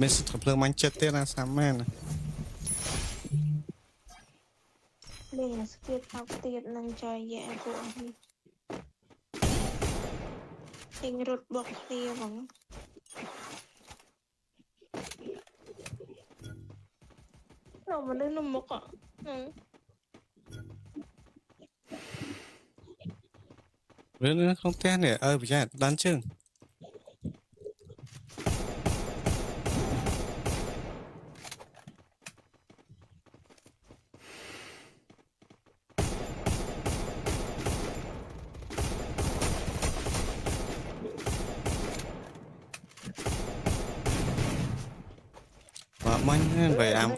bên sụt gặp lương mang chết tiết là sao men Lên skip học tiết nâng chơi dạ của hình rụt bọc tia vẫn đâu mà đến nó một ạ với không tên này bây giờ đắn chừng mà manh về làm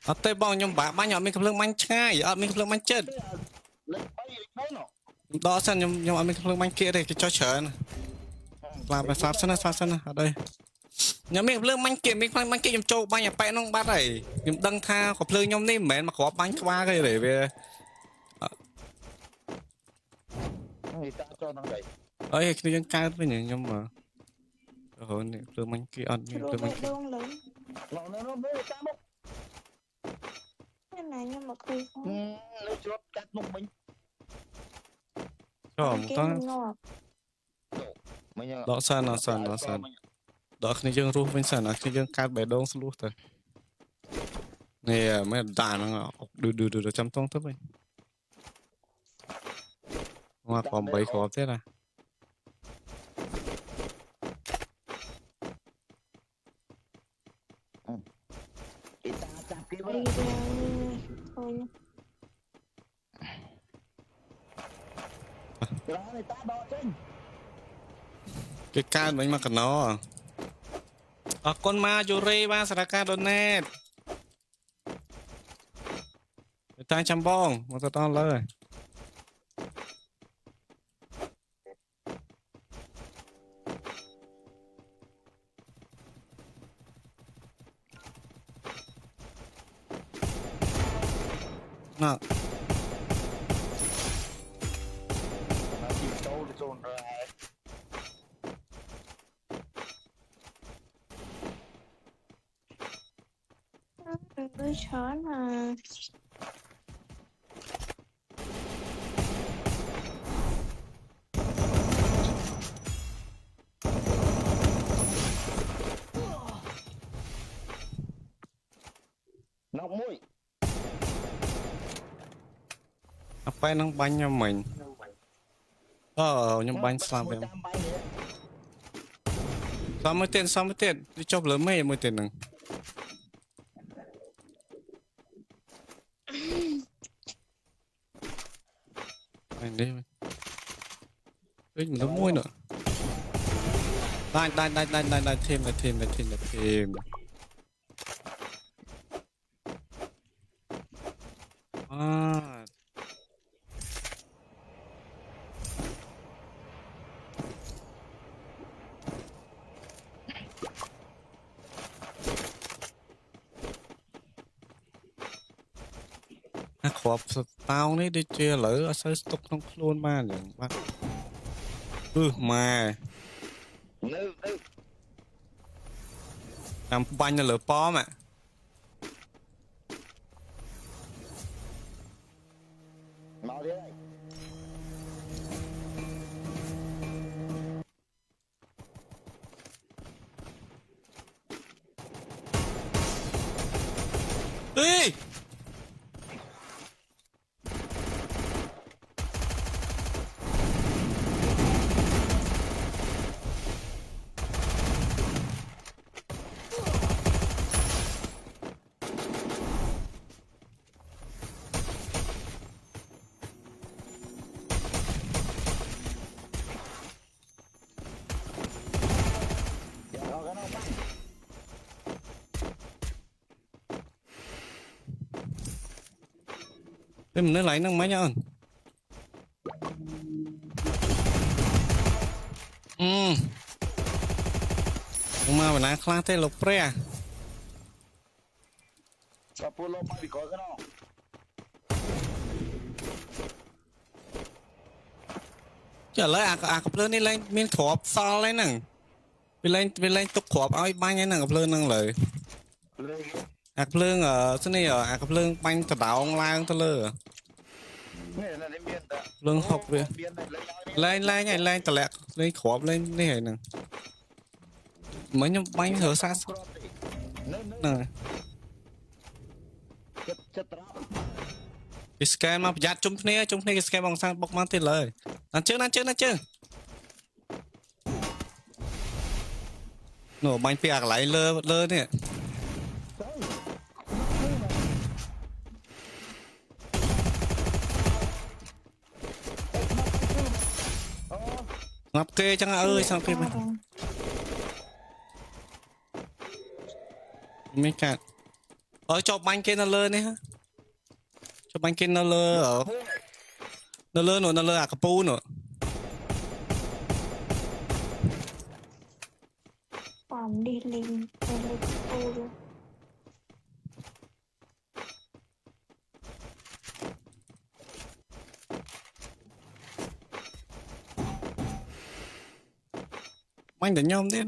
ở tây bong nhưng bà nhỏ mình gặp lương mang chai ở mình gặp lương mang chết đó sao nhưng ở mình gặp lương mang kia đây cái cho chở làm phải phát sân ở đây nhà mình lương mang kia mình mang kia nhom châu bao nhà pẹ nông bát này nhom đăng tha có lương nhom nem mến mà có bánh qua cái để về ấy cái dân cao với nhỉ nhưng mà hồi này lương mang kia ăn chứ lương bệ mang kia đông lớn cái này nhưng mà khi không cho một cái ta ngọt đó san đó khi dân rú với san khi dân cao bể đông luôn thôi nè mấy đàn nó đưa chăm tông tới vậy mà còn bảy khó thế là đi ra thôi cái cao mình mà cần nó con ma Yuri ba Saraka Donet tay chăm bong mà tao to lời nè cứ chó mà apa nang bánh cho mình nhưng bánh sao vậy sao mới tiền đi chọc lớn mấy mới tiền nè anh đi mình nó môi nữa đây thêm àขอบสตาร์นี่ได้เจอหรือใช้สต็อกต้องโคลนมาอย่างว่ามาทำบันเหลือป้อมอ่ะเฮ้ยmình nói lại năng máy nhauมาวันนั้นคลาเต้ลบเปรี้ย giờ lấy cặp lươn đi lên miếng khọp so lấy nè lên tục khọp ơi bánh ấy nè cặp lươn nâng lời cặp lươn ở thế này ở cặp lươn bánh từ đảo ông lang tới lơ lươn học về lên từ lẹ lên khọp lên đây nè mấy nhóm bánh thở xa nè cái scan mà giặt chung này cái scan bằng sang bọc mang tiền lời ăn chưa nổ bánh piạc lại lơ nè ngập kê chẳng ơi sao kê mày mấy cả cho bánh kê nó lơ nè cho bánh kê nó lơ ở nó lơ à cà pu nữa còn đi lên cô luôn bánh để nhom thế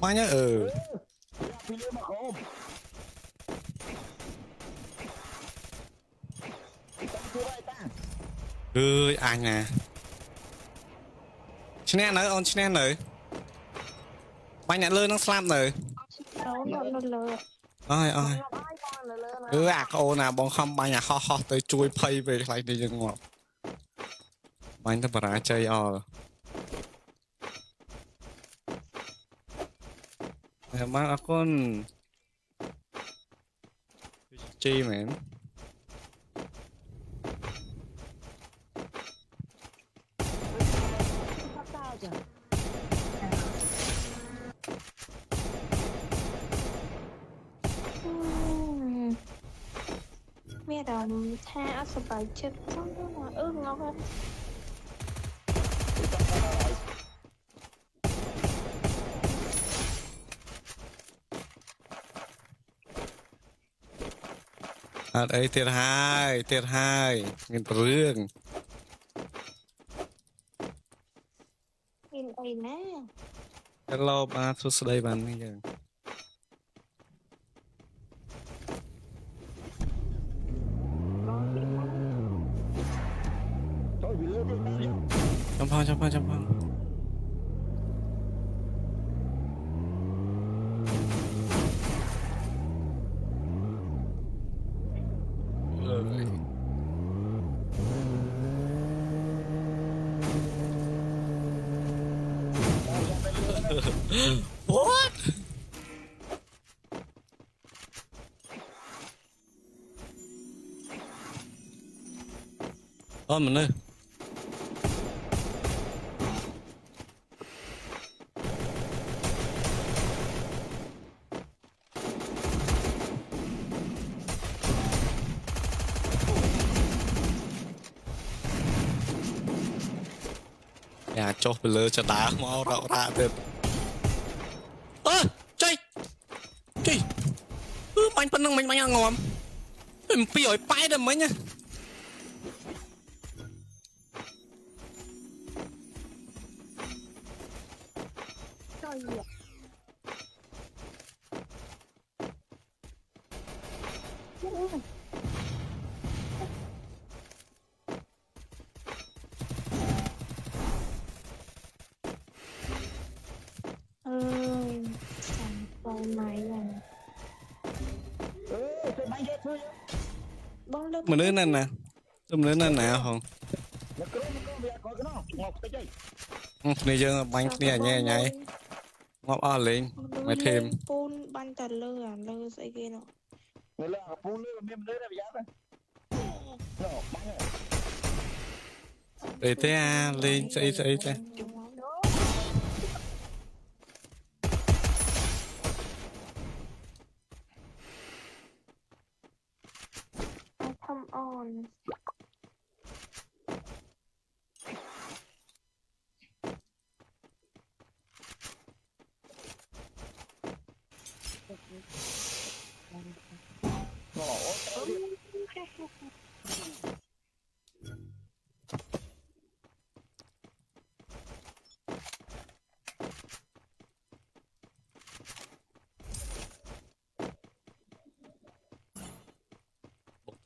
bánh nhá anh nè chén nữa on chén nữa bánh nhặt lơ nó slam rồi đó nó lừa ơi cô nào bọn không bánh nhà ho tới chui pay về lại đi dừng ngọt bánh ta bà chơi emang aku chi man mẹ đồng tha sập bài chết xong đó mà ngon hơn ấy tiệt hai nghìn rương nhìn đây nè hello ba số đây bạn bây giờ chăm phong what mình ơi nhà choไปเลยจะด่ามาเราด่าเด็ดchơi bánh phân bánh ăn ngon mình pi ở bay đầm mấy nha trời ơi thằng con mày là mình đến nè mình đến nè không này giờ bánh này nhảy ngọc lên mày thêm pun ban tờ lơ sẽ kia nó để thế lên xây thế come on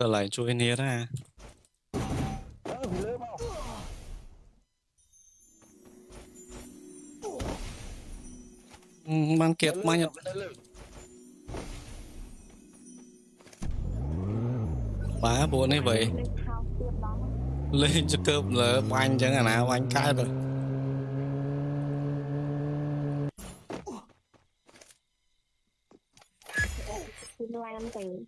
Tờ lại chui nia ra. Mang kiệt mang nhật. Bá bộ này vậy. Lên cho cơm lỡ bánh chẳng là nào bánh cái rồi. làm từ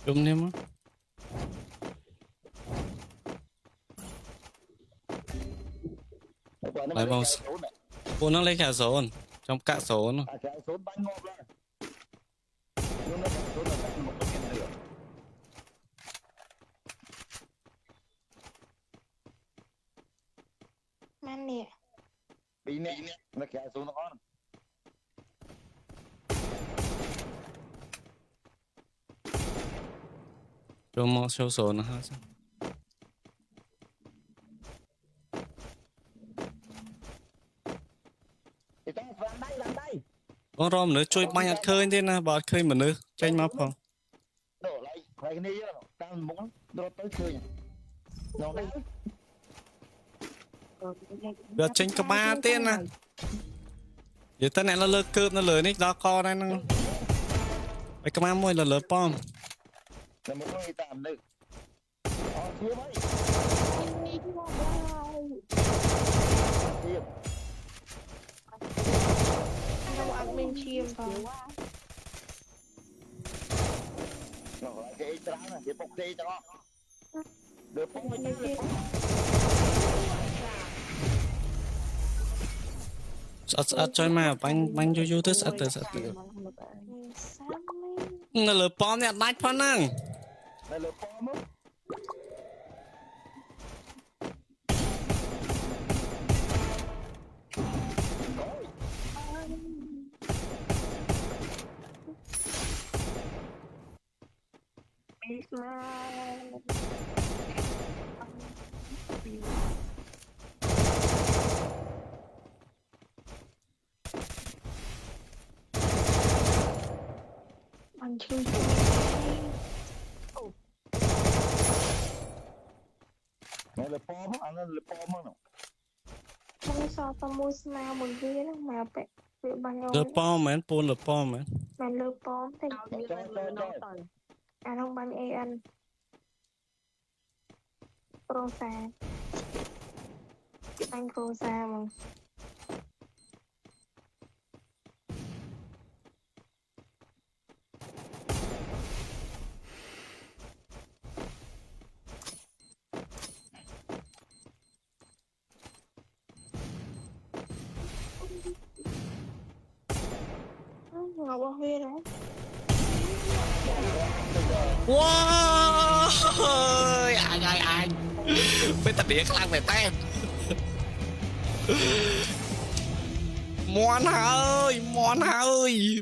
Đúng nè mà. Lại bao cô nó lấy cả số trong cả số nó. man nè Bị nè, nó kéo xuống nó con. Cho một số nó ha. Thì tao làm đây. Con rom nữa chui bánh nhật khơi thế nè, bỏ khơi mà nữa, tranh mà không. Đổ lại, cái này á, tao muốn đổ tới khơi. Nó đây. Giờ tranh cả ba tên nè. Giờ tên này nó lơ cơm nó lừa nick đó co đây nó. Cái cái má môi là lừa bom. Là một người tạm được. Chưa mấy. không ăn bên chim vào Nó lại cái trắng này, cái bọc dây cho nó. Được không? như kia Sát chơi mà bánh vô vô tức sát từ. sáng mấy Nó lừa bom nè, đánh phá năng. Đây là bom á. biết mà anh chơi Đây là bom á, anh là bom á. không sao tao mua snail một viên đó mà bị bằng Lừa nhau bom mến, buôn lừa bom mến. mà lừa bom thì Cho. anh không bằng an Rosa anh Rosa mà ngọc bao huy đó Wow, anh. Bên ta đĩa khăn về tên. Món ơi. Món ơi.